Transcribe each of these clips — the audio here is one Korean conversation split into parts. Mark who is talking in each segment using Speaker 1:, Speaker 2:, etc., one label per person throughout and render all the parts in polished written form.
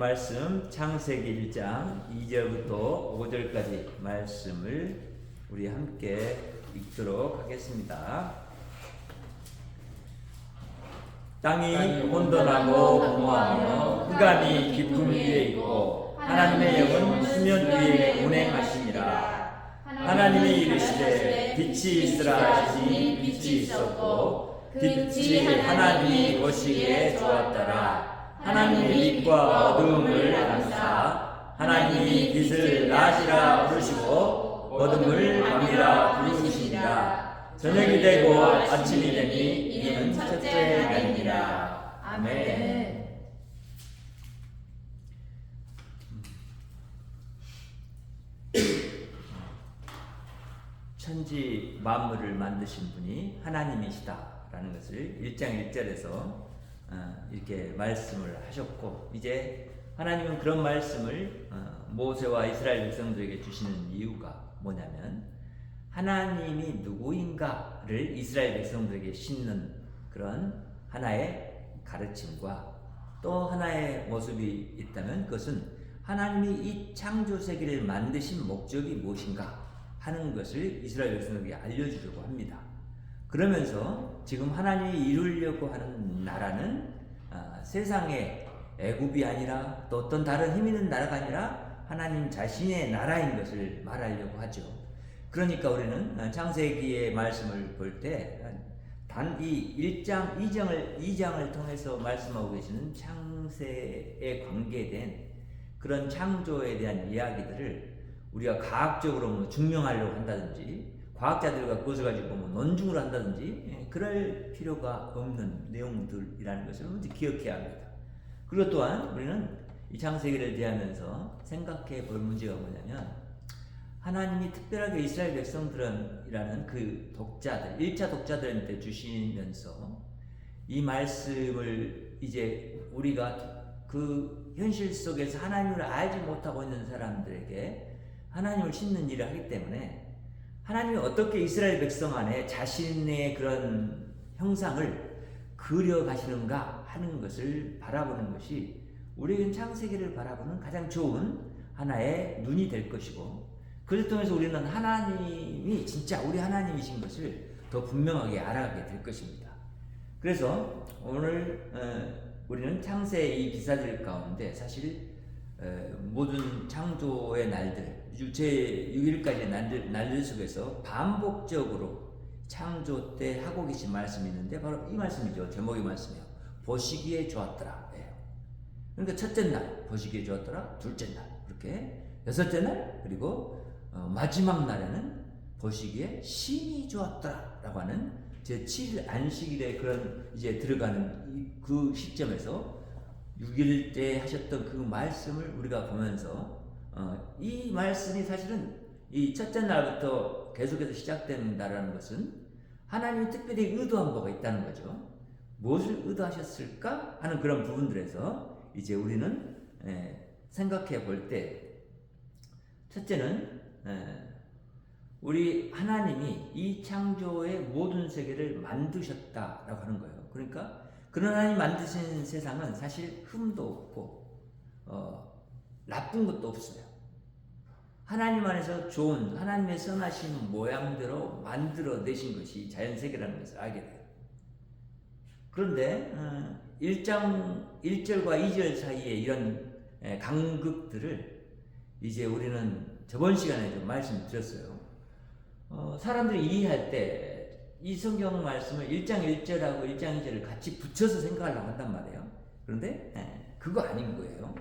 Speaker 1: 말씀 창세기 1장 2절부터 5절까지 말씀을 우리 함께 읽도록 하겠습니다. 땅이 혼돈하고 공허하며 흑암이 깊음 위에 있고 하나님의 영은 수면 위에 운행하시니라. 하나님이 이르시되 빛이 있으라 하시니 빛이 있었고 빛이 하나님이 보시기에 좋았더라. 하나님이 빛과 어두움을 나누사 하나님이 빛을 낮이라 부르시고 어둠을 밤이라 부르시니라. 저녁이 되고 아침이 되니 이는 첫째 날이니라. 아멘. 천지 만물을 만드신 분이 하나님이시다라는 것을 1장 1절에서 이렇게 말씀을 하셨고, 이제 하나님은 그런 말씀을 모세와 이스라엘 백성들에게 주시는 이유가 뭐냐면, 하나님이 누구인가를 이스라엘 백성들에게 심는 그런 하나의 가르침과 또 하나의 모습이 있다면, 그것은 하나님이 이 창조 세계를 만드신 목적이 무엇인가 하는 것을 이스라엘 백성들에게 알려주려고 합니다. 그러면서 지금 하나님이 이루려고 하는 나라는 세상의 애굽이 아니라 또 어떤 다른 힘 있는 나라가 아니라 하나님 자신의 나라인 것을 말하려고 하죠. 그러니까 우리는 창세기의 말씀을 볼 때 단 이 1장, 2장을 통해서 말씀하고 계시는 창세에 관계된 그런 창조에 대한 이야기들을 우리가 과학적으로 증명하려고 한다든지 과학자들과 그것을 가지고 논증을 한다든지 그럴 필요가 없는 내용들이라는 것을 먼저 기억해야 합니다. 그리고 또한 우리는 이 창세기를 대하면서 생각해 볼 문제가 뭐냐면, 하나님이 특별하게 이스라엘 백성들이라는 그 독자들, 1차 독자들한테 주시면서 이 말씀을 이제 우리가 그 현실 속에서 하나님을 알지 못하고 있는 사람들에게 하나님을 심는 일을 하기 때문에, 하나님이 어떻게 이스라엘 백성 안에 자신의 그런 형상을 그려가시는가 하는 것을 바라보는 것이 우리에겐 창세기를 바라보는 가장 좋은 하나의 눈이 될 것이고, 그를 통해서 우리는 하나님이 진짜 우리 하나님이신 것을 더 분명하게 알아가게 될 것입니다. 그래서 오늘 우리는 창세의 이 기사들 가운데 사실 모든 창조의 날들, 제6일까지의 날들 속에서 반복적으로 창조 때 하고 계신 말씀이 있는데 바로 이 말씀이죠. 제목의 말씀이에요. 보시기에 좋았더라. 그러니까 첫째 날 보시기에 좋았더라, 둘째 날 그렇게, 여섯째 날, 그리고 마지막 날에는 보시기에 심히 좋았더라 라고 하는 제7일 안식일에 그런 이제 들어가는 그 시점에서 6일 때 하셨던 그 말씀을 우리가 보면서 이 말씀이 사실은 이 첫째 날부터 계속해서 시작된다라는 것은 하나님이 특별히 의도한 바가 있다는 거죠. 무엇을 의도하셨을까 하는 그런 부분들에서 이제 우리는 생각해 볼 때, 첫째는 우리 하나님이 이 창조의 모든 세계를 만드셨다라고 하는 거예요. 그러니까 그런 하나님 만드신 세상은 사실 흠도 없고 나쁜 것도 없어요. 하나님 안에서 좋은 하나님의 선하신 모양대로 만들어내신 것이 자연세계라는 것을 알게 돼요. 그런데 1장 1절과 2절 사이에 이런 간극들을 이제 우리는 저번 시간에 좀 말씀드렸어요. 사람들이 이해할 때 이 성경 말씀을 1장 1절하고 1장 2절을 같이 붙여서 생각하려고 한단 말이에요. 그런데 그거 아닌 거예요.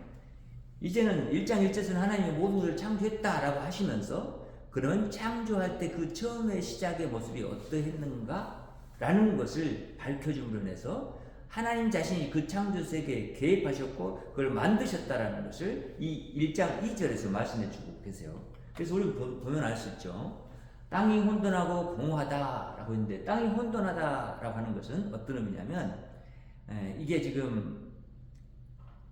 Speaker 1: 이제는 1장 1절에서는 하나님이 모든 것을 창조했다라고 하시면서, 그러면 창조할 때 그 처음의 시작의 모습이 어떠했는가 라는 것을 밝혀줌으로 해서 하나님 자신이 그 창조 세계에 개입하셨고 그걸 만드셨다라는 것을 이 1장 2절에서 말씀해 주고 계세요. 그래서 우리 보면 알 수 있죠. 땅이 혼돈하고 공허하다라고 했는데, 땅이 혼돈하다라고 하는 것은 어떤 의미냐면, 이게 지금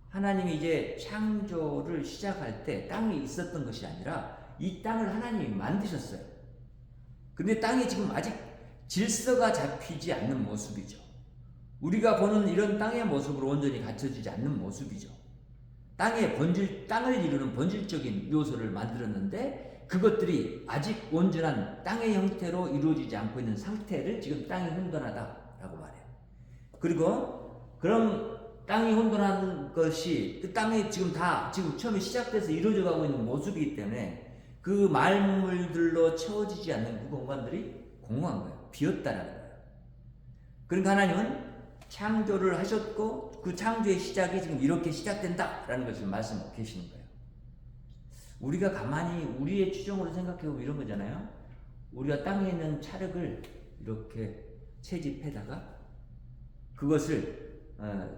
Speaker 1: 하나님이 이제 창조를 시작할 때 땅이 있었던 것이 아니라 이 땅을 하나님이 만드셨어요. 근데 땅이 지금 아직 질서가 잡히지 않는 모습이죠. 우리가 보는 이런 땅의 모습으로 온전히 갖춰지지 않는 모습이죠. 땅을 이루는 본질적인 요소를 만들었는데 그것들이 아직 온전한 땅의 형태로 이루어지지 않고 있는 상태를 지금 땅이 혼돈하다라고 말해요. 그리고 그럼 땅이 혼돈한 것이 그 땅이 지금 처음에 시작돼서 이루어져 가고 있는 모습이기 때문에 그 말물들로 채워지지 않는 그 공간들이 공허한 거예요. 비었다라는 거예요. 그러니까 하나님은 창조를 하셨고 그 창조의 시작이 지금 이렇게 시작된다라는 것을 말씀하고 계시는 거예요. 우리가 가만히 우리의 추정으로 생각해보면 이런 거잖아요. 우리가 땅에 있는 찰흙을 이렇게 채집해다가 그것을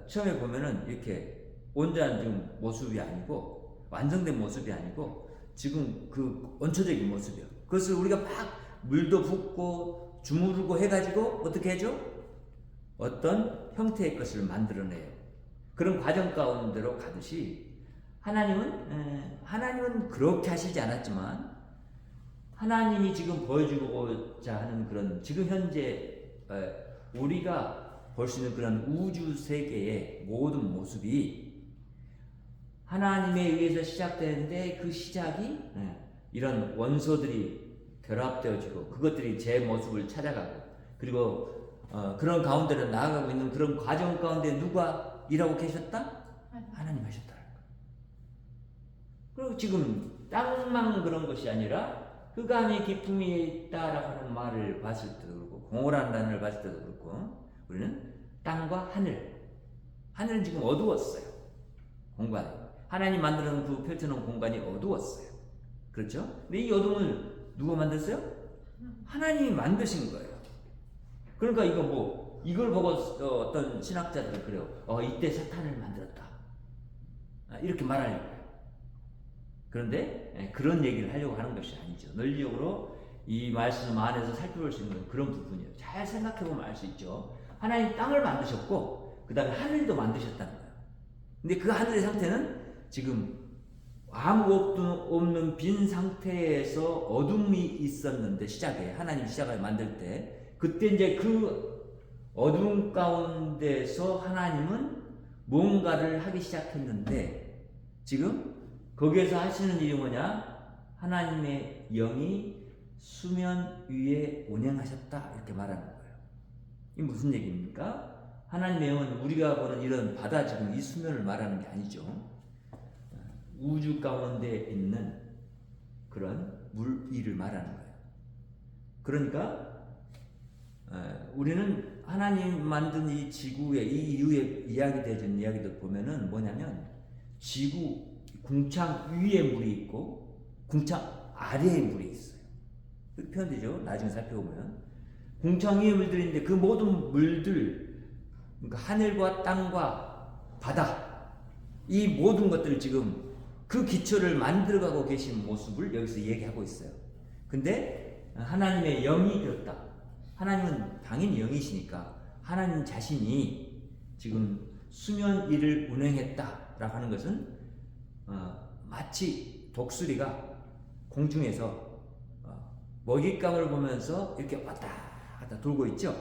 Speaker 1: 처음에 보면은 이렇게 온전한 지금 모습이 아니고 완성된 모습이 아니고 지금 그 원초적인 모습이에요. 그것을 우리가 막 물도 붓고 주무르고 해가지고 어떻게 해줘? 어떤 형태의 것을 만들어내요. 그런 과정 가운데로 가듯이 하나님은 그렇게 하시지 않았지만 하나님이 지금 보여주고자 하는 그런 지금 현재 우리가 볼 수 있는 그런 우주 세계의 모든 모습이 하나님에 의해서 시작되는데 그 시작이 이런 원소들이 결합되어지고 그것들이 제 모습을 찾아가고 그리고 그런 가운데로 나아가고 있는 그런 과정 가운데 누가 일하고 계셨다? 하나님 하셨다. 그리고 지금 땅만 그런 것이 아니라 흑암의 깊음이 있다라고 하는 말을 봤을 때도 그렇고 공허라는 단어를 봤을 때도 그렇고 우리는 땅과 하늘은 지금 어두웠어요. 공간이 하나님 만들어 놓은 그 펼쳐놓은 공간이 어두웠어요. 그렇죠? 근데 이 어둠을 누가 만들었어요? 하나님이 만드신 거예요. 그러니까 이걸 보고 어떤 신학자들은 그래요. 이때 사탄을 만들었다. 이렇게 말하려고 해요. 그런데 그런 얘기를 하려고 하는 것이 아니죠. 논리적으로 이 말씀 안에서 살펴볼 수 있는 그런 부분이에요. 잘 생각해보면 알 수 있죠. 하나님 땅을 만드셨고 그 다음에 하늘도 만드셨다는 거예요. 근데 그 하늘의 상태는 지금 아무 없는 빈 상태에서 어둠이 있었는데 하나님 시작을 만들 때 그때 이제 그 어둠 가운데서 하나님은 뭔가를 하기 시작했는데 지금 거기에서 하시는 일이 뭐냐? 하나님의 영이 수면 위에 운행하셨다 이렇게 말하는 거예요. 이게 무슨 얘기입니까? 하나님의 영은 우리가 보는 이런 바다 지금 이 수면을 말하는 게 아니죠. 우주 가운데 있는 그런 물 위를 말하는 거예요. 그러니까 우리는 하나님 만든 이 지구의 이 이후에 이야기되어진 이야기들 보면은 뭐냐면 지구 궁창 위에 물이 있고 궁창 아래에 물이 있어요. 그렇게 표현되죠. 나중에 살펴보면 궁창 위에 물들이 있는데 그 모든 물들 그러니까 하늘과 땅과 바다 이 모든 것들을 지금 그 기초를 만들어가고 계신 모습을 여기서 얘기하고 있어요. 근데 하나님의 영이 그렇다. 하나님은 당연히 영이시니까 하나님 자신이 지금 수면 위를 운행했다라고 하는 것은 마치 독수리가 공중에서 먹잇감을 보면서 이렇게 왔다 갔다 돌고 있죠.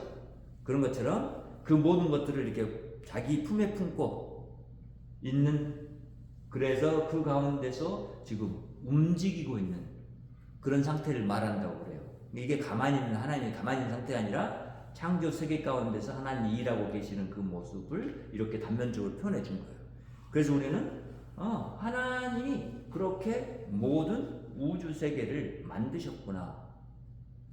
Speaker 1: 그런 것처럼 그 모든 것들을 이렇게 자기 품에 품고 있는 그래서 그 가운데서 지금 움직이고 있는 그런 상태를 말한다고 그래요. 이게 하나님이 가만히 있는 상태가 아니라 창조 세계 가운데서 하나님이 일하고 계시는 그 모습을 이렇게 단면적으로 표현해 준 거예요. 그래서 우리는 하나님이 그렇게 모든 우주 세계를 만드셨구나.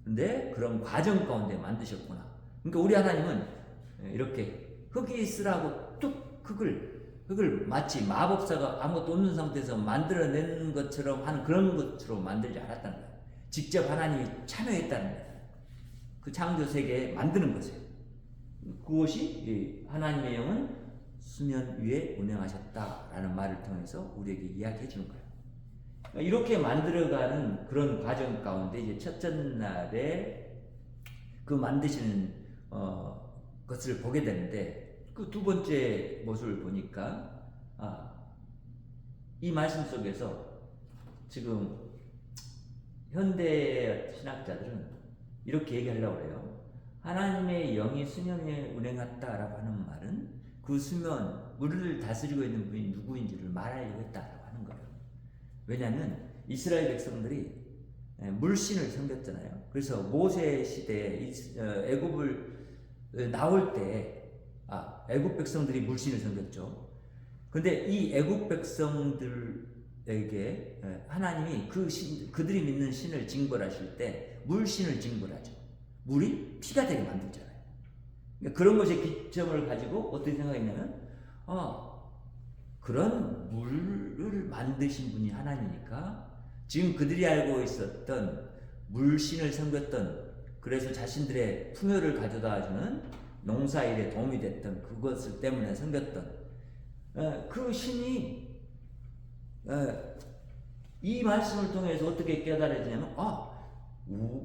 Speaker 1: 근데 그런 과정 가운데 만드셨구나. 그러니까 우리 하나님은 이렇게 흙이 있으라고 뚝 흙을 마치 마법사가 아무것도 없는 상태에서 만들어낸 것처럼 하는 그런 것처럼 만들지 않았다는 거예요. 직접 하나님이 참여했다는 거예요. 그 창조 세계에 만드는 것이에요. 그것이 하나님의 영은 수면 위에 운행하셨다라는 말을 통해서 우리에게 이야기해 주는 거예요. 이렇게 만들어가는 그런 과정 가운데 이제 첫째 날에 그 만드시는 것을 보게 되는데 그 두 번째 모습을 보니까 이 말씀 속에서 지금 현대 신학자들은 이렇게 얘기하려고 해요. 하나님의 영이 수면 위에 운행했다라고 하는 말은 그 수면 물을 다스리고 있는 분이 누구인지를 말하려고 했다라고 하는 거예요. 왜냐하면 이스라엘 백성들이 물신을 섬겼잖아요. 그래서 모세 시대에 애굽을 나올 때 애굽 백성들이 물신을 섬겼죠. 근데 이 애굽 백성들에게 하나님이 그들이 믿는 신을 징벌하실 때 물신을 징벌하죠. 물이 피가 되게 만들잖아요. 그러니까 그런 것에 기점을 가지고 어떻게 생각했냐면 그런 물을 만드신 분이 하나님이니까 지금 그들이 알고 있었던 물신을 섬겼던, 그래서 자신들의 풍요를 가져다 주는 농사일에 도움이 됐던 그것을 때문에 섬겼던 그 신이 이 말씀을 통해서 어떻게 깨달아지냐면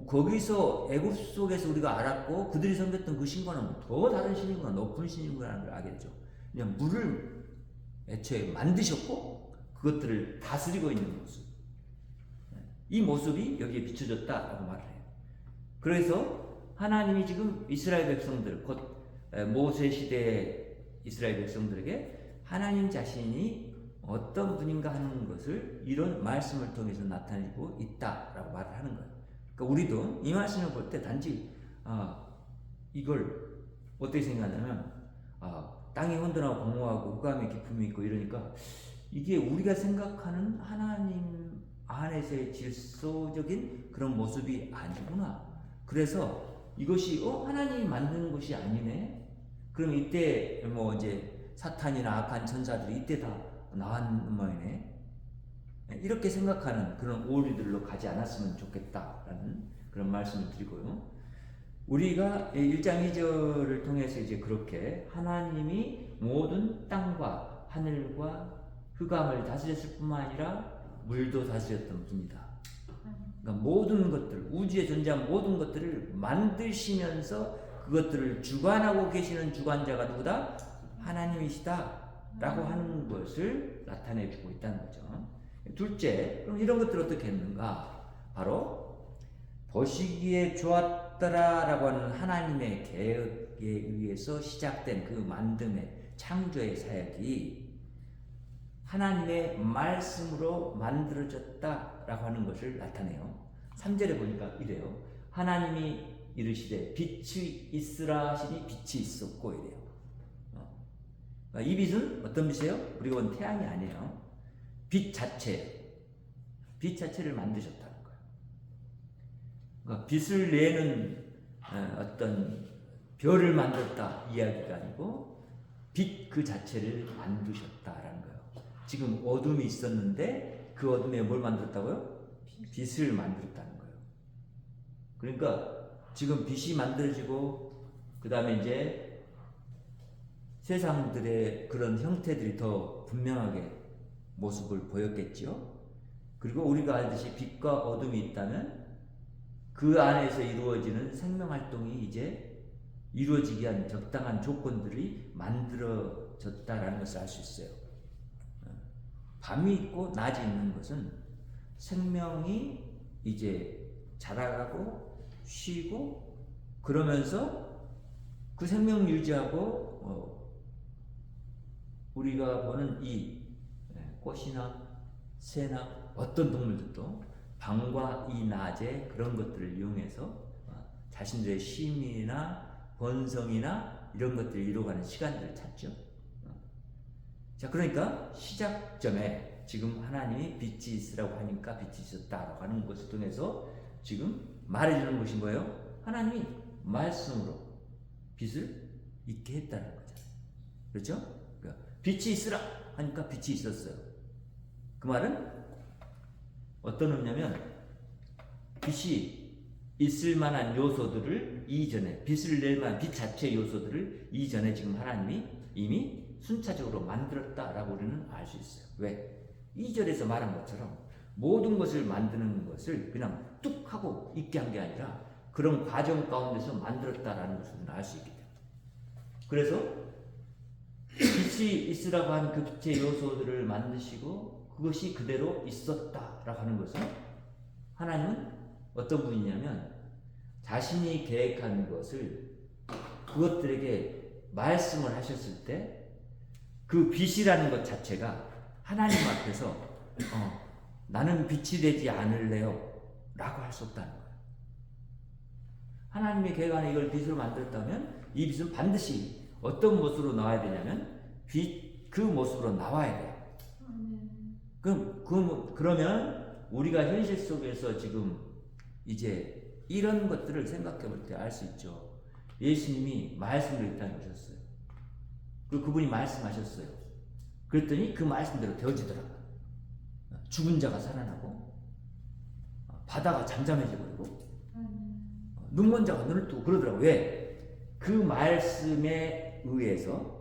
Speaker 1: 거기서 애굽 속에서 우리가 알았고 그들이 섬겼던 그 신과는 더 다른 신이구나, 높은 신이구나 하는 걸 알게 되죠. 그냥 물을 애초에 만드셨고 그것들을 다스리고 있는 모습, 이 모습이 여기에 비춰졌다라고 말을 해요. 그래서 하나님이 지금 이스라엘 백성들, 곧 모세 시대의 이스라엘 백성들에게 하나님 자신이 어떤 분인가 하는 것을 이런 말씀을 통해서 나타내고 있다라고 말을 하는 거예요. 그러니까 우리도 이 말씀을 볼 때 단지 이걸 어떻게 생각하냐면 땅이 혼돈하고 공허하고 흑암의 기품이 있고 이러니까 이게 우리가 생각하는 하나님 안에서의 질서적인 그런 모습이 아니구나. 그래서 이것이 하나님이 만드는 것이 아니네. 그럼 이때 이제 사탄이나 악한 천사들이 이때 다 나왔는 모양이네. 이렇게 생각하는 그런 오류들로 가지 않았으면 좋겠다라는 그런 말씀을 드리고요. 우리가 1장 2절을 통해서 이제 그렇게 하나님이 모든 땅과 하늘과 흑암을 다스렸을 뿐만 아니라 물도 다스렸던 분이다. 그러니까 모든 것들, 우주에 존재한 모든 것들을 만드시면서 그것들을 주관하고 계시는 주관자가 누구다? 하나님이시다 라고 하는 것을 나타내주고 있다는 거죠. 둘째, 그럼 이런 것들을 어떻게 했는가? 바로 보시기에 좋았더라 라고 하는 하나님의 계획에 의해서 시작된 그 만듦의 창조의 사역이 하나님의 말씀으로 만들어졌다라고 하는 것을 나타내요. 3절에 보니까 이래요. 하나님이 이르시되 빛이 있으라 하시니 빛이 있었고 이래요. 이 빛은 어떤 빛이에요? 우리가 본 태양이 아니에요. 빛 자체예요. 빛 자체를 만드셨다는 거예요. 그러니까 빛을 내는 어떤 별을 만들었다 이야기가 아니고 빛 그 자체를 만드셨다라는 거예요. 지금 어둠이 있었는데 그 어둠에 뭘 만들었다고요? 빛을 만들었다는 거예요. 그러니까 지금 빛이 만들어지고 그 다음에 이제 세상들의 그런 형태들이 더 분명하게 모습을 보였겠죠. 그리고 우리가 알듯이 빛과 어둠이 있다면 그 안에서 이루어지는 생명활동이 이제 이루어지기 위한 적당한 조건들이 만들어졌다라는 것을 알 수 있어요. 밤이 있고 낮이 있는 것은 생명이 이제 자라가고 쉬고 그러면서 그 생명 유지하고 우리가 보는 이 꽃이나 새나 어떤 동물들도 밤과 이 낮의 그런 것들을 이용해서 자신들의 쉼이나 번성이나 이런 것들을 이루어가는 시간들을 찾죠. 자, 그러니까 시작점에 지금 하나님이 빛이 있으라고 하니까 빛이 있었다라고 하는 것을 통해서 지금 말해주는 것인 거예요. 하나님이 말씀으로 빛을 있게 했다는 거잖아요. 그렇죠? 그러니까 빛이 있으라 하니까 빛이 있었어요. 그 말은 어떤 의미냐면 빛이 있을 만한 요소들을 이전에, 빛을 낼 만한 빛 자체의 요소들을 이전에 지금 하나님이 이미 순차적으로 만들었다라고 우리는 알 수 있어요. 왜? 2절에서 말한 것처럼 모든 것을 만드는 것을 그냥 뚝 하고 있게 한 게 아니라 그런 과정 가운데서 만들었다라는 것을 우리는 알 수 있기 때문에. 그래서 빛이 있으라고 하는 그 빛의 요소들을 만드시고 그것이 그대로 있었다라고 하는 것은 하나님은 어떤 분이냐면 자신이 계획한 것을 그것들에게 말씀을 하셨을 때 그 빛이라는 것 자체가 하나님 앞에서 나는 빛이 되지 않을래요 라고 할 수 없다는 거예요. 하나님의 계획 안에 이걸 빛으로 만들었다면 이 빛은 반드시 어떤 모습으로 나와야 되냐면 그 모습으로 나와야 돼요. 그러면 우리가 현실 속에서 지금 이제 이런 것들을 생각해 볼 때 알 수 있죠. 예수님이 말씀을 이 땅에 오셨어요. 그리고 그분이 말씀하셨어요. 그랬더니 그 말씀대로 되어지더라고요. 죽은 자가 살아나고 바다가 잠잠해져 버리고 눈먼 자가 눈을 뜨고 그러더라고요. 왜? 그 말씀에 의해서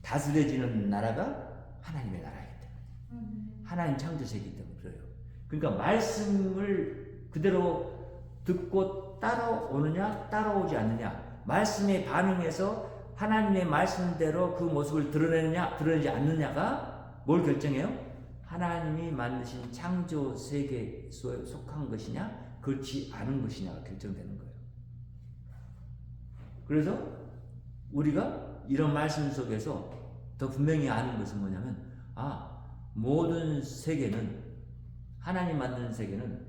Speaker 1: 다스려지는 나라가 하나님의 나라이기 때문에 하나님 창조세계이기 때문에 그래요. 그러니까 말씀을 그대로 듣고 따라오느냐 따라오지 않느냐, 말씀에 반응해서 하나님의 말씀대로 그 모습을 드러내느냐 드러내지 않느냐가 뭘 결정해요? 하나님이 만드신 창조 세계에 속한 것이냐 그렇지 않은 것이냐가 결정되는 거예요. 그래서 우리가 이런 말씀 속에서 더 분명히 아는 것은 뭐냐면 모든 세계는, 하나님 만드는 세계는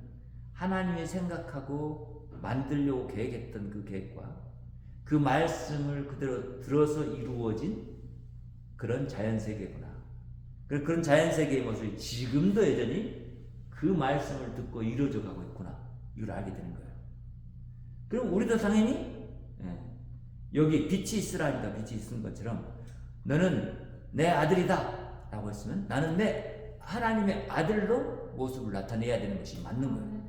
Speaker 1: 하나님이 생각하고 만들려고 계획했던 그 계획과 그 말씀을 그대로 들어서 이루어진 그런 자연세계구나. 그런 자연세계의 모습이 지금도 여전히 그 말씀을 듣고 이루어져 가고 있구나. 이걸 알게 되는 거예요. 그럼 우리도 당연히 여기 빛이 있으라니까 빛이 있는 것처럼 너는 내 아들이다 라고 했으면 나는 내 하나님의 아들로 모습을 나타내야 되는 것이 맞는 거예요.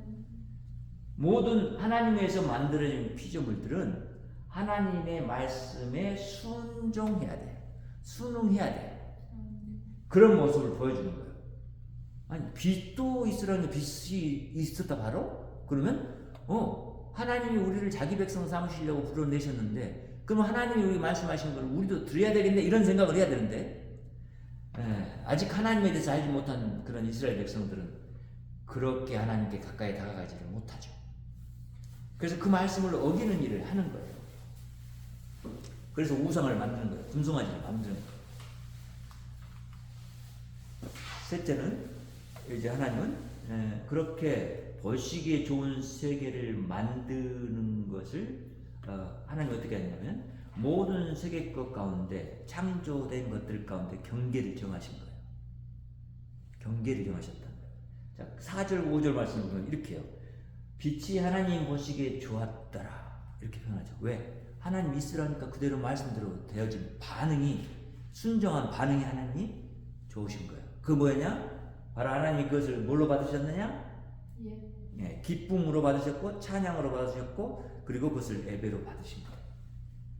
Speaker 1: 모든 하나님에서 만들어진 피조물들은 하나님의 말씀에 순종해야 돼요. 순응해야 돼요. 그런 모습을 보여주는 거예요. 아니 빛도 있으라는 게 빛이 있었다 바로? 그러면 하나님이 우리를 자기 백성 삼으시려고 불러내셨는데 그럼 하나님이 우리 말씀하시는 걸 우리도 들어야 되겠네 이런 생각을 해야 되는데 아직 하나님에 대해서 알지 못한 그런 이스라엘 백성들은 그렇게 하나님께 가까이 다가가지를 못하죠. 그래서 그 말씀을 어기는 일을 하는 거예요. 그래서 우상을 만드는 거예요. 금송아지를 만드는 거예요. 셋째는 이제 하나님은 그렇게 보시기에 좋은 세계를 만드는 것을 하나님이 어떻게 하냐면 모든 세계 것 가운데 창조된 것들 가운데 경계를 정하신 거예요. 경계를 정하셨다는 거예요. 자, 4절 5절 말씀을 보면 이렇게 해요. 빛이 하나님 보시기에 좋았더라 이렇게 표현하죠. 왜? 하나님 있으라니까 그대로 말씀대로 되어진 반응이, 순종한 반응이 하나님이 좋으신 거예요. 그 뭐냐? 바로 하나님이 그것을 뭘로 받으셨느냐? 기쁨으로 받으셨고 찬양으로 받으셨고 그리고 그것을 예배로 받으신 거예요.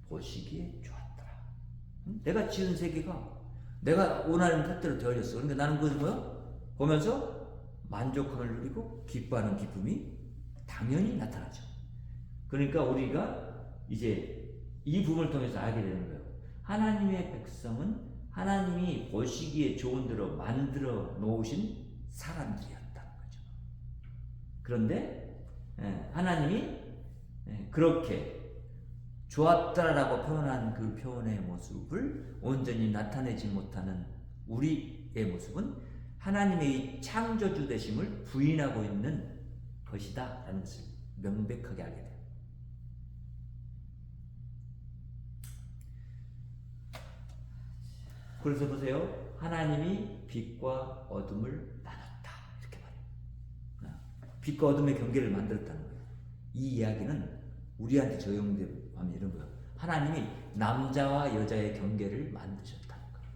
Speaker 1: 보시기에 좋았더라. 내가 지은 세계가 내가 원하는 뜻대로 되어졌어. 그러니까 나는 그것을 보면서 만족함을 누리고 기뻐하는 기쁨이 당연히 나타나죠. 그러니까 우리가 이제 이 부분을 통해서 알게 되는 거예요. 하나님의 백성은 하나님이 보시기에 좋은 대로 만들어 놓으신 사람들이었다는 거죠. 그런데 하나님이 그렇게 좋았다라고 표현한 그 표현의 모습을 온전히 나타내지 못하는 우리의 모습은 하나님의 이 창조주 되심을 부인하고 있는 것이다 라는 것을 명백하게 알게 돼요. 그래서 보세요. 하나님이 빛과 어둠을 나눴다 이렇게 말해요. 빛과 어둠의 경계를 만들었다는 거예요. 이 이야기는 우리한테 적용되면 이런 거예요. 하나님이 남자와 여자의 경계를 만드셨다는 거예요.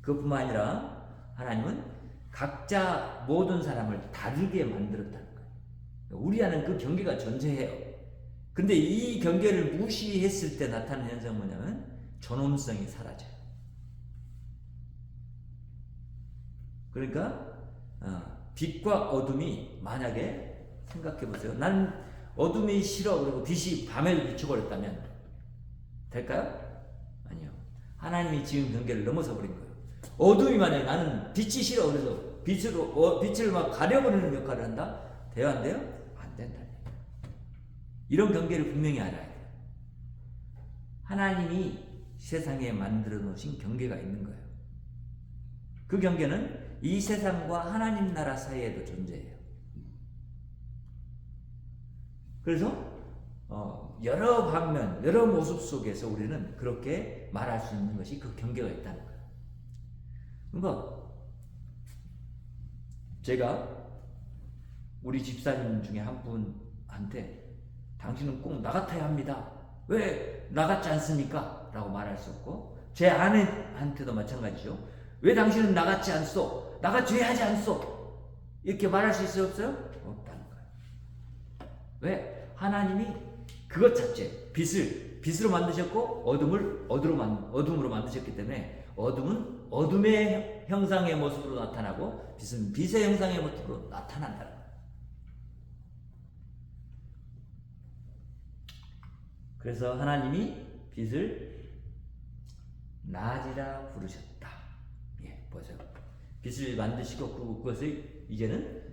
Speaker 1: 그것뿐만 아니라 하나님은 각자 모든 사람을 다르게 만들었다는 거예요. 우리 안은 그 경계가 존재해요. 근데 이 경계를 무시했을 때 나타나는 현상은 뭐냐면 존엄성이 사라져요. 그러니까 빛과 어둠이 만약에 생각해 보세요. 나는 어둠이 싫어 그리고 빛이 밤에도 비춰버렸다면 될까요? 아니요. 하나님이 지은 경계를 넘어서 버린 거예요. 어둠이 만약에 나는 빛이 싫어 그래서 빛을 막 가려버리는 역할을 한다? 돼요 안 돼요? 안 된다. 이런 경계를 분명히 알아야 돼요. 하나님이 세상에 만들어 놓으신 경계가 있는 거예요. 그 경계는 이 세상과 하나님 나라 사이에도 존재해요. 그래서 여러 방면, 여러 모습 속에서 우리는 그렇게 말할 수 있는 것이 그 경계가 있다는 거예요. 그러니까 제가 우리 집사님 중에 한 분한테 당신은 꼭 나 같아야 합니다. 왜 나 같지 않습니까? 라고 말할 수 없고, 제 아내한테도 마찬가지죠. 왜 당신은 나 같지 않소? 나 같이 왜 하지 않소? 이렇게 말할 수 있어요? 없어요? 없다는 거예요. 왜? 하나님이 그것 자체, 빛으로 만드셨고 어둠으로 만드셨기 때문에 어둠은 어둠의 형상의 모습으로 나타나고 빛은 빛의 형상의 모습으로 나타난다는 거예요. 그래서 하나님이 빛을 낮이라 부르셨다. 예, 보세요. 빛을 만드시고 그것을 이제는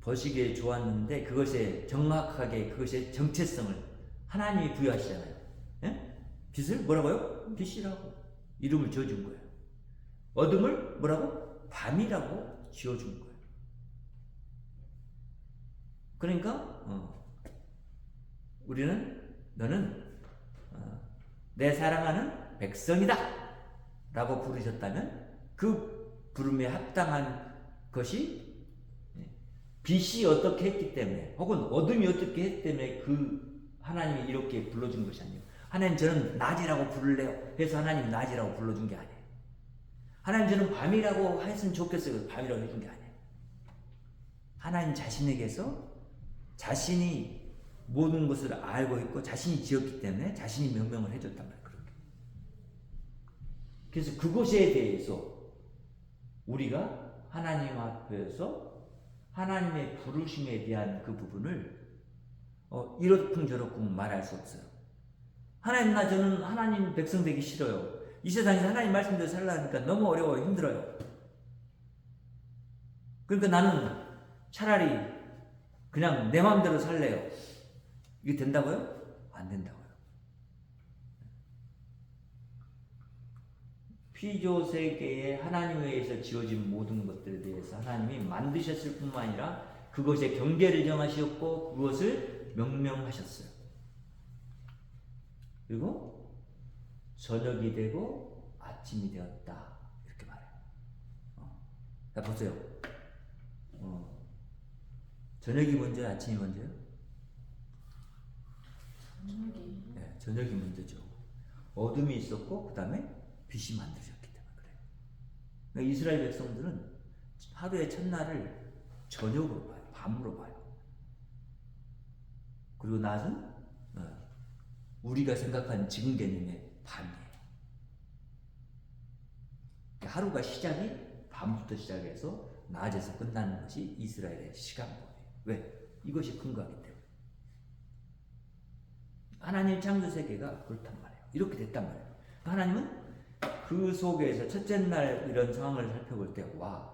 Speaker 1: 보시기에 좋았는데 그것에 정확하게 그것의 정체성을 하나님이 부여하시잖아요. 예? 빛을 뭐라고요? 빛이라고 이름을 지어준 거예요. 어둠을 뭐라고? 밤이라고 지어준 거예요. 그러니까 너는 내 사랑하는 백성이다 라고 부르셨다면 그 부름에 합당한 것이 빛이 어떻게 했기 때문에 혹은 어둠이 어떻게 했기 때문에 그 하나님이 이렇게 불러준 것이 아니에요. 하나님 저는 낮이라고 부를래요. 그래서 하나님 낮이라고 불러준 게 아니에요. 하나님 저는 밤이라고 했으면 좋겠어요. 그래서 밤이라고 해준 게 아니에요. 하나님 자신에게서 자신이 모든 것을 알고 있고 자신이 지었기 때문에 자신이 명령을 해줬단 말이에요. 그렇게. 그래서 그것에 대해서 우리가 하나님 앞에서 하나님의 부르심에 대한 그 부분을 이렇쿵저렇쿵 말할 수 없어요. 하나님 저는 하나님 백성 되기 싫어요. 이 세상에서 하나님 말씀대로 살라니까 너무 어려워요. 힘들어요. 그러니까 나는 차라리 그냥 내 마음대로 살래요. 이게 된다고요? 안 된다고요. 피조 세계에 하나님에 의해서 지어진 모든 것들에 대해서 하나님이 만드셨을 뿐만 아니라 그것의 경계를 정하셨고 그것을 명명하셨어요. 그리고 저녁이 되고 아침이 되었다 이렇게 말해요. 자 보세요. 저녁이 먼저요? 아침이 먼저요? 네, 저녁이 먼저죠. 어둠이 있었고 그 다음에 빛이 만들어졌기 때문에 그래요. 그러니까 이스라엘 백성들은 하루의 첫날을 저녁으로 봐요. 밤으로 봐요. 그리고 낮은 우리가 생각하는 지금 개념의 밤이에요. 그러니까 하루가 시작이 밤부터 시작해서 낮에서 끝나는 것이 이스라엘의 시간법이에요. 왜? 이것이 근거하기 때문에. 하나님 창조 세계가 그렇단 말이에요. 이렇게 됐단 말이에요. 하나님은 그 속에서 첫째 날 이런 상황을 살펴볼 때, 와,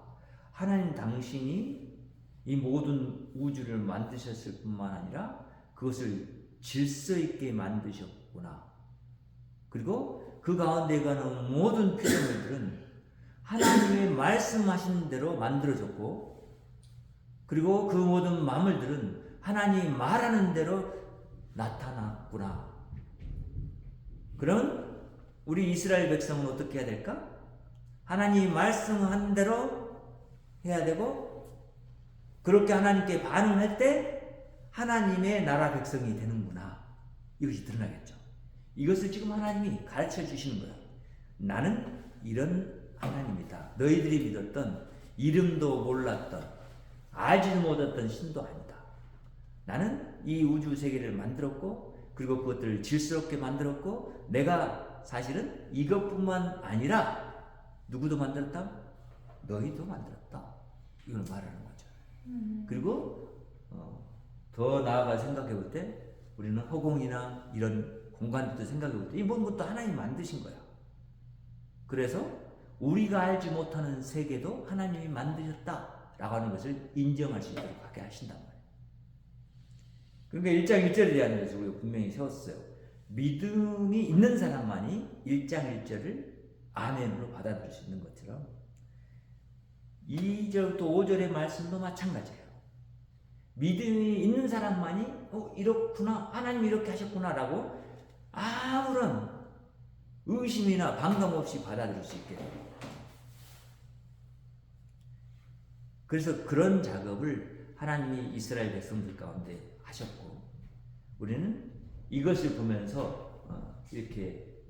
Speaker 1: 하나님 당신이 이 모든 우주를 만드셨을 뿐만 아니라 그것을 질서 있게 만드셨구나. 그리고 그 가운데 가는 모든 피조물들은 하나님의 말씀하신 대로 만들어졌고, 그리고 그 모든 만물들은 하나님이 말하는 대로 나타났구나. 그럼 우리 이스라엘 백성은 어떻게 해야 될까? 하나님이 말씀한 대로 해야 되고, 그렇게 하나님께 반응할 때 하나님의 나라 백성이 되는구나. 이것이 드러나겠죠. 이것을 지금 하나님이 가르쳐 주시는 거야. 나는 이런 하나님이다. 너희들이 믿었던, 이름도 몰랐던, 알지도 못했던 신도 아니다. 나는 이 우주 세계를 만들었고, 그리고 그것들을 질스럽게 만들었고, 내가 사실은 이것뿐만 아니라 누구도 만들었다? 너희도 만들었다. 이걸 말하는 거죠. 그리고 더 나아가 생각해 볼 때 우리는 허공이나 이런 공간들도 생각해 볼 때 이 모든 것도 하나님이 만드신 거야. 그래서 우리가 알지 못하는 세계도 하나님이 만드셨다라고 하는 것을 인정할 수 있도록 하게 하신단 말이에요. 그러니까 1장 1절에 대한 것을 우리가 분명히 세웠어요. 믿음이 있는 사람만이 1장 1절을 아멘으로 받아들일 수 있는 것처럼 2절부터 5절의 말씀도 마찬가지예요. 믿음이 있는 사람만이 이렇구나, 하나님이 이렇게 하셨구나라고 아무런 의심이나 반감 없이 받아들일 수 있게 됩니다. 그래서 그런 작업을 하나님이 이스라엘 백성들 가운데 하셨고, 우리는 이것을 보면서 이렇게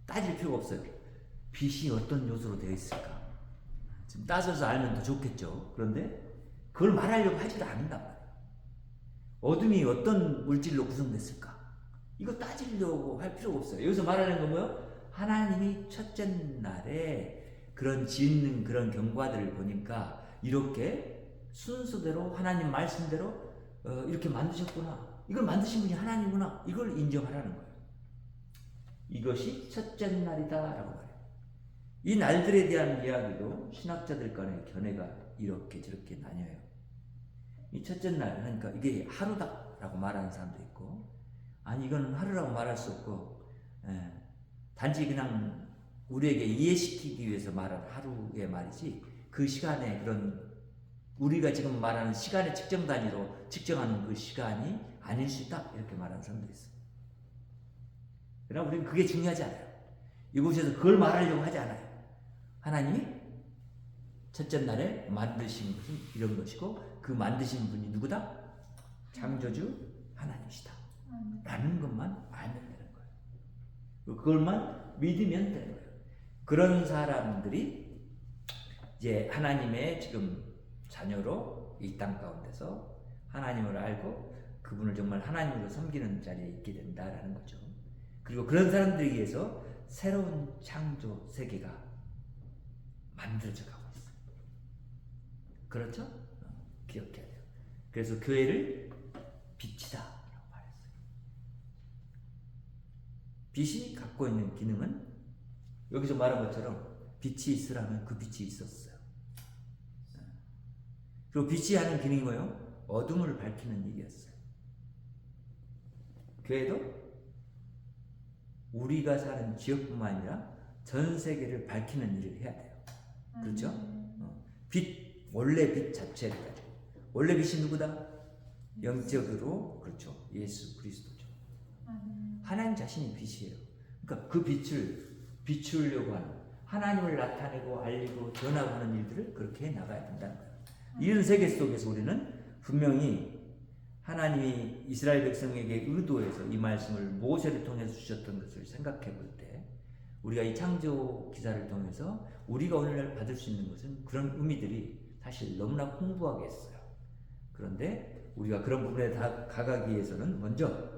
Speaker 1: 따질 필요가 없어요. 빛이 어떤 요소로 되어 있을까? 지금 따져서 알면 더 좋겠죠. 그런데 그걸 말하려고 하지도 않는단 말이에요. 어둠이 어떤 물질로 구성됐을까? 이거 따지려고 할 필요가 없어요. 여기서 말하는 건 뭐예요? 하나님이 첫째 날에 그런 짓는 그런 경과들을 보니까 이렇게 순서대로 하나님 말씀대로 이렇게 만드셨구나. 이걸 만드신 분이 하나님이구나. 이걸 인정하라는 거예요. 이것이 첫째 날이다라고 말해요. 이 날들에 대한 이야기도 신학자들 간의 견해가 이렇게 저렇게 나뉘어요. 이 첫째 날 하니까 이게 하루다라고 말하는 사람도 있고, 아니 이건 하루라고 말할 수 없고 단지 그냥 우리에게 이해시키기 위해서 말하는 하루의 말이지, 그 시간에 그런 우리가 지금 말하는 시간의 측정 단위로 측정하는 그 시간이 아닐 수 있다, 이렇게 말하는 사람도 있어요. 그러나 우리는 그게 중요하지 않아요. 이곳에서 그걸 말하려고 하지 않아요. 하나님이 첫째 날에 만드신 것은 이런 것이고, 그 만드신 분이 누구다? 창조주 하나님이시다 라는 것만 알면 되는 거예요. 그걸만 믿으면 되는 거예요. 그런 사람들이 이제 하나님의 지금 자녀로 이 땅 가운데서 하나님을 알고 그분을 정말 하나님으로 섬기는 자리에 있게 된다라는 거죠. 그리고 그런 사람들에 의해서 새로운 창조 세계가 만들어져 가고 있어요. 그렇죠? 기억해야 돼요. 그래서 교회를 빛이다 라고 말했어요. 빛이 갖고 있는 기능은 여기서 말한 것처럼 빛이 있으라면 그 빛이 있었어요. 그리고 빛이 하는 기능이 뭐예요? 어둠을 밝히는 일이었어요. 교회도 우리가 사는 지역뿐만 아니라 전 세계를 밝히는 일을 해야 돼요. 그렇죠? 빛, 원래 빛 자체를 가지고. 원래 빛이 누구다? 영적으로, 그렇죠. 예수 그리스도죠. 하나님 자신이 빛이에요. 그러니까 그 빛을 비추려고 하는, 하나님을 나타내고 알리고 전하고 하는 일들을 그렇게 해 나가야 된다는 거예요. 이런 세계 속에서 우리는 분명히 하나님이 이스라엘 백성에게 의도해서 이 말씀을 모세를 통해서 주셨던 것을 생각해 볼 때, 우리가 이 창조 기사를 통해서 우리가 오늘날 받을 수 있는 것은 그런 의미들이 사실 너무나 풍부하게 있어요. 그런데 우리가 그런 부분에 다가가기 위해서는 먼저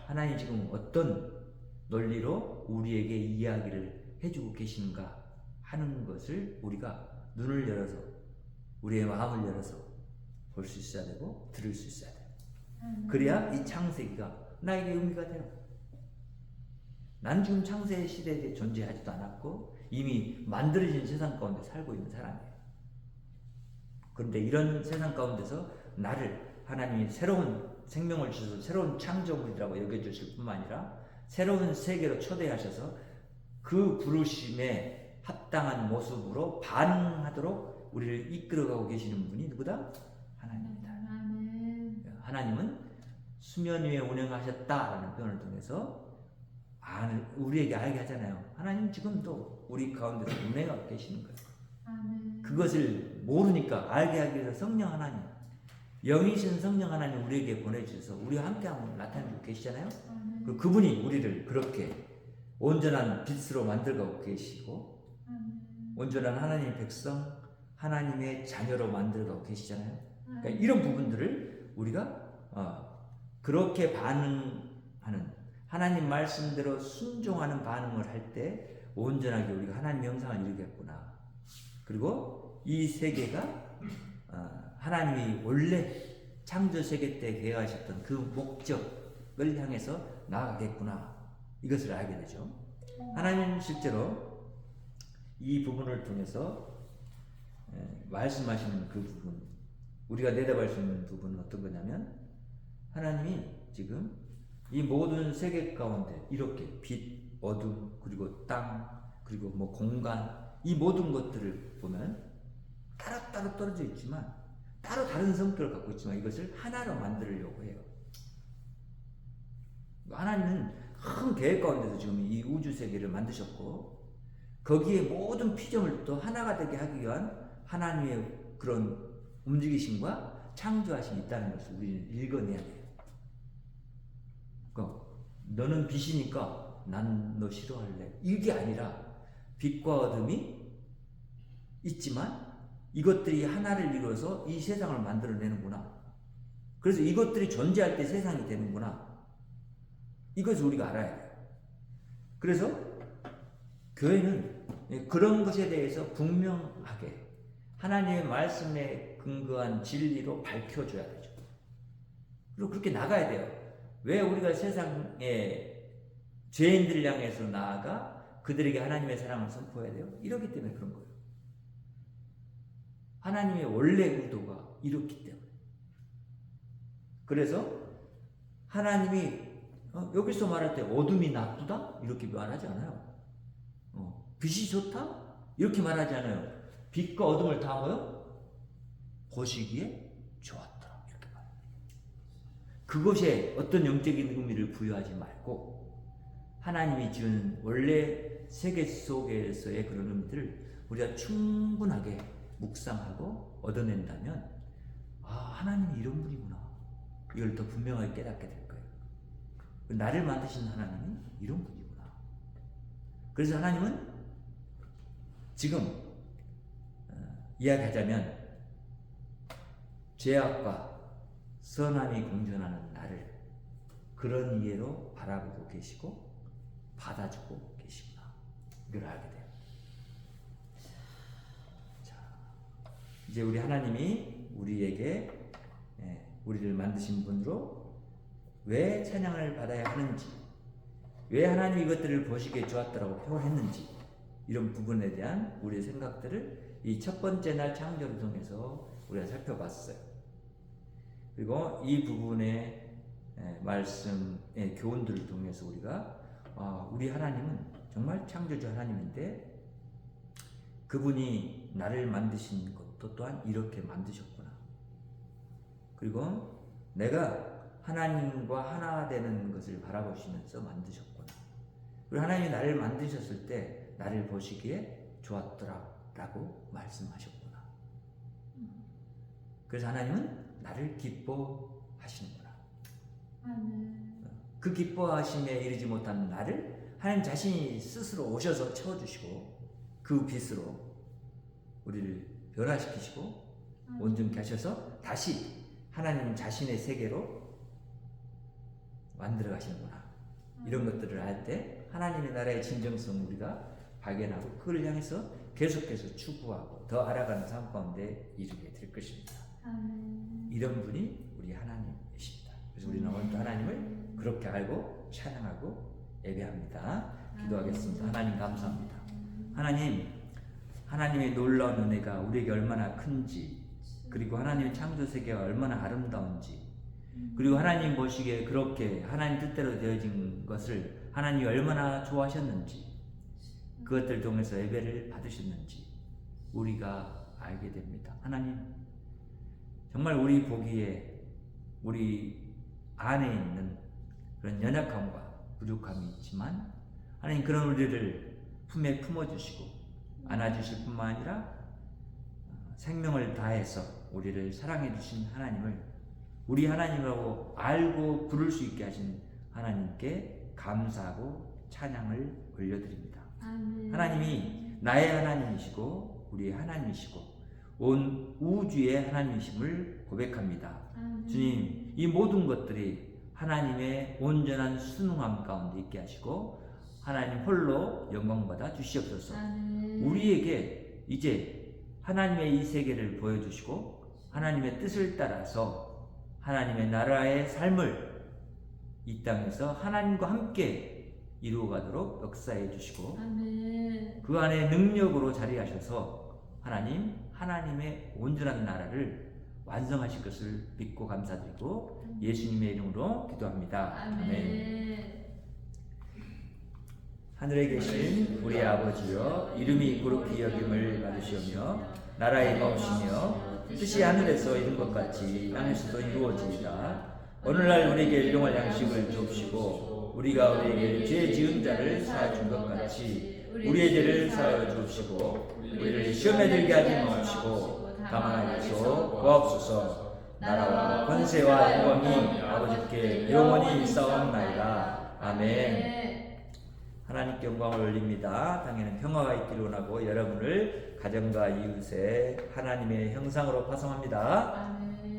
Speaker 1: 하나님 지금 어떤 논리로 우리에게 이야기를 해주고 계신가 하는 것을 우리가 눈을 열어서, 우리의 마음을 열어서 볼 수 있어야 되고 들을 수 있어야 돼요. 그래야 이 창세기가 나에게 의미가 돼요. 난 지금 창세 시대에 존재하지도 않았고 이미 만들어진 세상 가운데 살고 있는 사람이에요. 그런데 이런 세상 가운데서 나를 하나님이 새로운 생명을 주셔서 새로운 창조물이라고 여겨주실 뿐만 아니라 새로운 세계로 초대하셔서 그 부르심에 합당한 모습으로 반응하도록 우리를 이끌어가고 계시는 분이 누구다? 하나님입니다. 하나님은 수면 위에 운행하셨다라는 표현을 통해서 우리에게 알게 하잖아요. 하나님 지금도 우리 가운데서 운행하고 계시는 거예요. 그것을 모르니까 알게 하기 위해서 성령 하나님, 영이신 성령 하나님 우리에게 보내주셔서 우리와 함께하면 나타내고 계시잖아요. 그리고 그분이 우리를 그렇게 온전한 빛으로 만들고 계시고 온전한 하나님의 백성, 하나님의 자녀로 만들고 계시잖아요. 그러니까 이런 부분들을 우리가 그렇게 반응하는, 하나님 말씀대로 순종하는 반응을 할 때 온전하게 우리가 하나님 영상을 이루겠구나. 그리고 이 세계가 하나님이 원래 창조 세계 때 계획하셨던 그 목적을 향해서 나아가겠구나. 이것을 알게 되죠. 하나님은 실제로 이 부분을 통해서 말씀하시는 그 부분, 우리가 내다볼 수 있는 부분은 어떤 거냐면, 하나님이 지금 이 모든 세계 가운데 이렇게 빛, 어둠, 그리고 땅, 그리고 뭐 공간, 이 모든 것들을 보면 따로따로 떨어져 있지만 따로 다른 성격을 갖고 있지만 이것을 하나로 만들려고 해요. 하나님은 큰 계획 가운데서 지금 이 우주 세계를 만드셨고 거기에 모든 피조물을 또 하나가 되게 하기 위한 하나님의 그런 움직이심과 창조하심이 있다는 것을 우리는 읽어내야 돼요. 그러니까 너는 빛이니까 난 너 싫어할래. 이게 아니라 빛과 어둠이 있지만 이것들이 하나를 이루어서 이 세상을 만들어내는구나. 그래서 이것들이 존재할 때 세상이 되는구나. 이것을 우리가 알아야 돼요. 그래서 교회는 그런 것에 대해서 분명하게 하나님의 말씀에 근거한 진리로 밝혀줘야 되죠. 그리고 그렇게 나가야 돼요. 왜 우리가 세상에 죄인들을 향해서 나아가 그들에게 하나님의 사랑을 선포해야 돼요? 이러기 때문에 그런 거예요. 하나님의 원래 의도가 이렇기 때문에. 그래서 하나님이 여기서 말할 때 어둠이 나쁘다? 이렇게 말하지 않아요. 빛이 좋다? 이렇게 말하지 않아요. 빛과 어둠을 다 뭐요? 보시기에 좋았더라. 이렇게 말해요. 그것에 어떤 영적인 의미를 부여하지 말고 하나님이 지은 원래 세계 속에서의 그런 의미들을 우리가 충분하게 묵상하고 얻어낸다면 하나님이 이런 분이구나. 이걸 더 분명하게 깨닫게 될 거예요. 나를 만드신 하나님이 이런 분이구나. 그래서 하나님은 지금 이야기하자면 죄악과 선함이 공존하는 나를 그런 이해로 바라보고 계시고 받아주고 계시구나. 이걸 알게 돼요. 자, 이제 우리 하나님이 우리에게 우리를 만드신 분으로 왜 찬양을 받아야 하는지, 왜 하나님이 이것들을 보시기에 좋았더라고 표현했는지 이런 부분에 대한 우리의 생각들을 이 첫 번째 날 창조를 통해서 우리가 살펴봤어요. 그리고 이 부분의 말씀의 교훈들을 통해서 우리가 우리 하나님은 정말 창조주 하나님인데 그분이 나를 만드신 것도 또한 이렇게 만드셨구나. 그리고 내가 하나님과 하나 되는 것을 바라보시면서 만드셨구나. 그리고 하나님이 나를 만드셨을 때 나를 보시기에 좋았더라 라고 말씀하셨구나. 그래서 하나님은 나를 기뻐하시는구나. 그 기뻐하심에 이르지 못한 나를 하나님 자신이 스스로 오셔서 채워주시고 그 빛으로 우리를 변화시키시고 온전케 하셔서 다시 하나님 자신의 세계로 만들어 가시는구나. 이런 것들을 할 때 하나님의 나라의 진정성을 우리가 발견하고 그걸 향해서 계속해서 추구하고 더 알아가는 삶 가운데 이르게 될 것입니다. 이런 분이 우리 하나님이십니다. 그래서 우리는 오늘도 하나님을 그렇게 알고 찬양하고 예배합니다. 기도하겠습니다. 하나님 감사합니다. 하나님의 놀라운 은혜가 우리에게 얼마나 큰지, 그리고 하나님의 창조 세계가 얼마나 아름다운지, 그리고 하나님 보시기에 그렇게 하나님 뜻대로 되어진 것을 하나님이 얼마나 좋아하셨는지, 그것들 통해서 예배를 받으셨는지 우리가 알게 됩니다. 하나님, 정말 우리 보기에 우리 안에 있는 그런 연약함과 부족함이 있지만 하나님 그런 우리를 품에 품어주시고 안아주실 뿐만 아니라 생명을 다해서 우리를 사랑해 주신 하나님을 우리 하나님이라고 알고 부를 수 있게 하신 하나님께 감사하고 찬양을 올려드립니다. 하나님이 나의 하나님이시고 우리의 하나님이시고 온 우주의 하나님이심을 고백합니다. 주님, 이 모든 것들이 하나님의 온전한 순응함 가운데 있게 하시고 하나님 홀로 영광받아 주시옵소서. 우리에게 이제 하나님의 이 세계를 보여주시고 하나님의 뜻을 따라서 하나님의 나라의 삶을 이 땅에서 하나님과 함께 이루어가도록 역사해 주시고 그 안에 능력으로 자리하셔서 하나님의 온전한 나라를 완성하실 것을 믿고 감사드리고 예수님의 이름으로 기도합니다. 아멘.
Speaker 2: 아멘.
Speaker 1: 하늘에 계신 우리 아버지여, 이름이 거룩히 여김을 받으시오며 나라의 임하옵시며 뜻이 하늘에서 이룬 것 같이 땅에서도 이루어지이다. 오늘날 우리에게 일용할 양식을 주옵시고 우리가 우리에게 죄 지은 자를 사하여 준 것 같이 우리의 죄를 사하여 주옵시고 우리를 시험에 들게 하지 마옵시고 다만 하옵소서 구하옵소서. 나라와 권세와 영광이 아버지께 영원히 있사옵나이다. 아멘. 하나님께 영광을 올립니다. 당연히 평화가 있기를 원하고 여러분을 가정과 이웃의 하나님의 형상으로 파송합니다.
Speaker 2: 아멘.